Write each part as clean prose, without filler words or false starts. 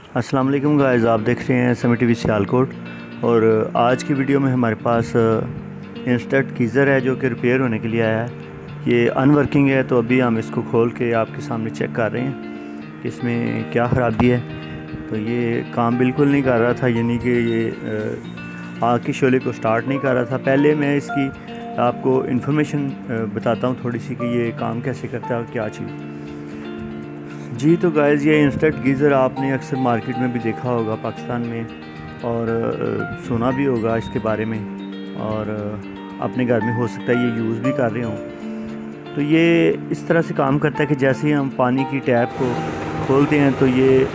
अस्सलाम वालेकुम गाइस, आप देख रहे हैं समय टीवी सियालकोट। और आज की वीडियो में हमारे पास इंस्टेंट गीज़र है जो कि रिपेयर होने के लिए आया है। ये अनवर्किंग है, तो अभी हम इसको खोल के आपके सामने चेक कर रहे हैं कि इसमें क्या ख़राबी है। तो ये काम बिल्कुल नहीं कर रहा था, यानी कि ये आग के शोले को स्टार्ट नहीं कर रहा था। पहले मैं इसकी आपको इन्फॉर्मेशन बताता हूँ थोड़ी सी कि ये काम कैसे करता है और क्या चीज़। जी तो गाइज़, ये इंस्टेंट गीज़र आपने अक्सर मार्केट में भी देखा होगा पाकिस्तान में, और सुना भी होगा इसके बारे में, और अपने घर में हो सकता है ये यूज़ भी कर रहे हों। तो ये इस तरह से काम करता है कि जैसे ही हम पानी की टैप को खोलते हैं तो ये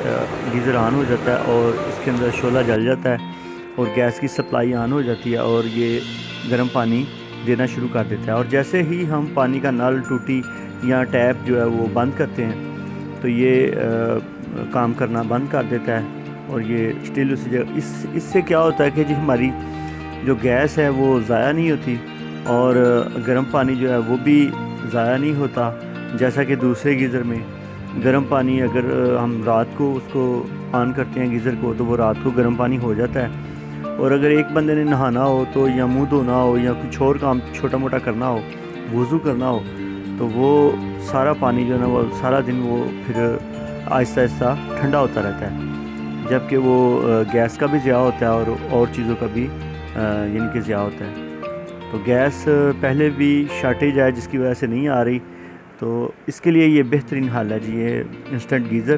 गीज़र ऑन हो जाता है और इसके अंदर शोला जल जाता है और गैस की सप्लाई ऑन हो जाती है और ये गर्म पानी देना शुरू कर देता है। और जैसे ही हम पानी का नल, टूटी या टैप जो है वो बंद करते हैं तो ये काम करना बंद कर देता है और ये स्टिल उसी जगह। इससे क्या होता है कि जी हमारी जो गैस है वो ज़ाया नहीं होती और गर्म पानी जो है वो भी ज़ाया नहीं होता। जैसा कि दूसरे गीज़र में गर्म पानी अगर हम रात को उसको ऑन करते हैं गीज़र को, तो वो रात को गर्म पानी हो जाता है। और अगर एक बंदे ने नहाना हो तो, या मुंह धोना हो, या कुछ और काम छोटा मोटा करना हो, वज़ू करना हो, तो वो सारा पानी जो है ना वो सारा दिन वो फिर आहिस्ता आहिस्ता ठंडा होता रहता है, जबकि वो गैस का भी ज़िया होता है और चीज़ों का भी यानी कि ज़िया होता है। तो गैस पहले भी शॉर्टेज है जिसकी वजह से नहीं आ रही, तो इसके लिए ये बेहतरीन हल है जी, ये इंस्टेंट गीज़र।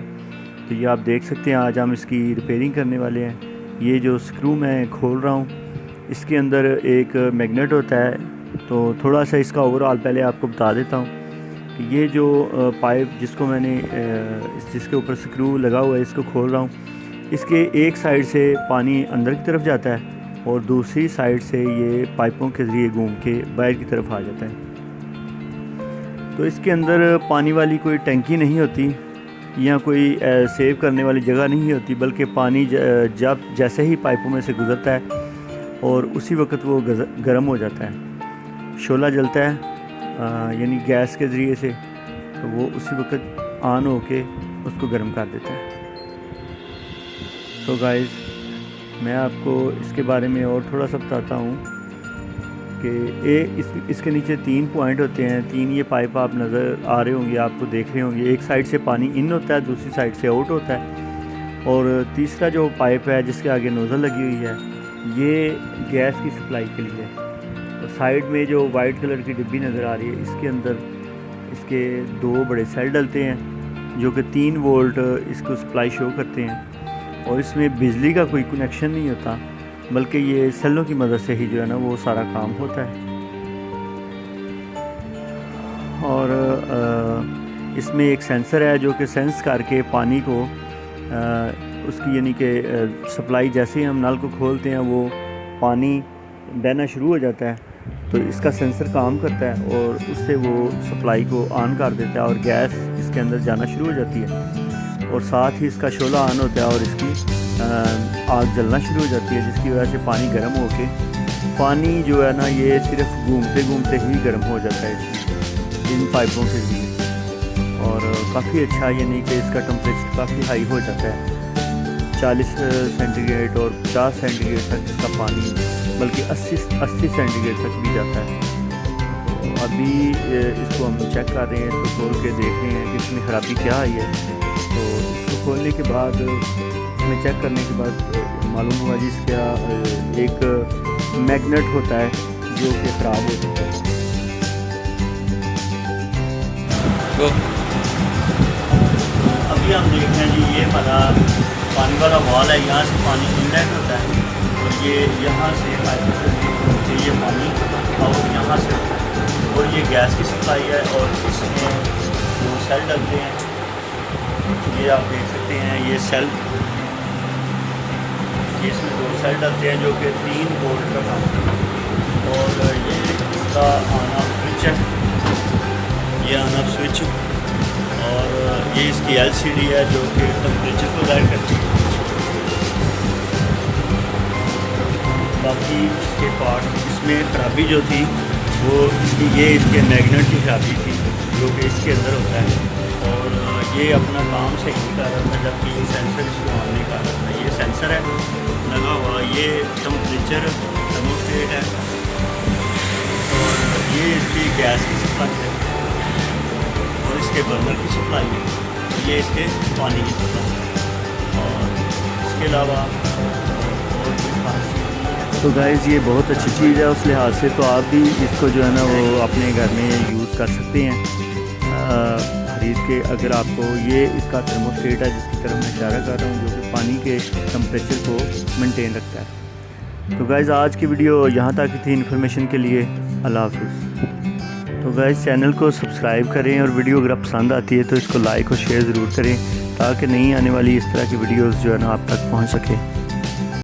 तो ये आप देख सकते हैं, आज हम इसकी रिपेयरिंग करने वाले हैं। ये जो स्क्रू मैं खोल रहा हूँ, इसके अंदर एक मैग्नेट होता है। तो थोड़ा सा इसका ओवरऑल पहले आपको बता देता हूँ कि ये जो पाइप जिसको मैंने जिसके ऊपर स्क्रू लगा हुआ है, इसको खोल रहा हूँ। इसके एक साइड से पानी अंदर की तरफ जाता है और दूसरी साइड से ये पाइपों के ज़रिए घूम के बाहर की तरफ आ जाता है। तो इसके अंदर पानी वाली कोई टंकी नहीं होती या कोई सेव करने वाली जगह नहीं होती, बल्कि पानी जब जैसे ही पाइपों में से गुज़रता है और उसी वक्त वो गर्म हो जाता है, शोला जलता है यानी गैस के ज़रिए से, तो वो उसी वक्त ऑन होके उसको गर्म कर देता है। तो गाइस, मैं आपको इसके बारे में और थोड़ा सा बताता हूँ कि इसके नीचे 3 पॉइंट होते हैं। 3 ये पाइप आप नज़र आ रहे होंगे, आपको देख रहे होंगे। एक साइड से पानी इन होता है, दूसरी साइड से आउट होता है, और तीसरा जो पाइप है जिसके आगे नोज़ल लगी हुई है, ये गैस की सप्लाई के लिए है। और साइड में जो वाइट कलर की डिब्बी नज़र आ रही है, इसके अंदर इसके 2 बड़े सेल डलते हैं जो कि 3 वोल्ट इसको सप्लाई शो करते हैं। और इसमें बिजली का कोई कनेक्शन नहीं होता, बल्कि ये सेलों की मदद से ही जो है ना वो सारा काम होता है। और इसमें एक सेंसर है जो कि सेंस करके पानी को उसकी यानी कि सप्लाई, जैसे ही हम नल को खोलते हैं वो पानी बहना शुरू हो जाता है, तो इसका सेंसर काम करता है और उससे वो सप्लाई को ऑन कर देता है और गैस इसके अंदर जाना शुरू हो जाती है। और साथ ही इसका शोला ऑन होता है और इसकी आग जलना शुरू हो जाती है, जिसकी वजह से पानी गर्म होके, पानी जो है ना ये सिर्फ घूमते घूमते ही गर्म हो जाता है इन पाइपों के लिए। और काफ़ी अच्छा, यानी कि इसका टेम्परेचर काफ़ी हाई हो जाता है, 40 सेंटीग्रेड और 50 सेंटीग्रेड तक इसका पानी, बल्कि 80 सेंटीग्रेड तक भी जाता है। तो अभी इसको हम चेक कर रहे हैं, इसको खोल के देख रहे हैं कि इसमें ख़राबी क्या आई है। तो इसको खोलने के बाद, इसमें चेक करने के बाद मालूम हुआ जी इसका एक मैग्नेट होता है जो कि ख़राब हो जाता है। तो अभी हम देख रहे हैं जी, ये हमारा पानी वाला वॉल है, यहाँ से पानी इनलेट होता है और ये यहाँ से ये पानी और यहाँ से होता है, और ये गैस की सप्लाई है। और इसमें 2 सेल डलते हैं, ये आप देख सकते हैं, ये सेल, इसमें 2 सेल डलते हैं जो कि 3 वोल्ट का काम करते हैं। और ये इसका ऑन ऑफ स्विच है, ये ऑन ऑफ स्विच, और ये इसकी LCD है जो कि टेम्परेचर को जाहिर करती है। बाकी इसके पार्ट, इसमें ख़राबी जो थी वो इसके मैग्नेट की ख़राबी थी जो कि इसके अंदर होता है, और ये अपना काम सही नहीं कर रहा था, जबकि ये सेंसर इसको ऑन नहीं कर कर सकता है। ये सेंसर है लगा हुआ, ये टेम्परेचर थर्मोस्टेट है और ये इसकी गैस की सप्लाई है और इसके बर्नर की सप्लाई है, ये इसके पानी की सप्लाई है और इसके अलावा तो गाइज़ ये बहुत अच्छी चीज़ है उस लिहाज से। तो आप भी इसको जो है ना वो अपने घर में यूज़ कर सकते हैं खरीद के। अगर आपको ये इसका थर्मोस्टेट है जिसकी तरफ मैं इशारा कर रहा हूँ, जो कि पानी के टेम्परेचर को मेंटेन रखता है। तो गाइज़ आज की वीडियो यहाँ तक ही थी इन्फॉर्मेशन के लिए। अल्लाह हाफिज़। तो गाइज़ चैनल को सब्सक्राइब करें और वीडियो अगर पसंद आती है तो इसको लाइक और शेयर ज़रूर करें ताकि नई आने वाली इस तरह की वीडियोज़ जो है ना आप तक पहुँच सके।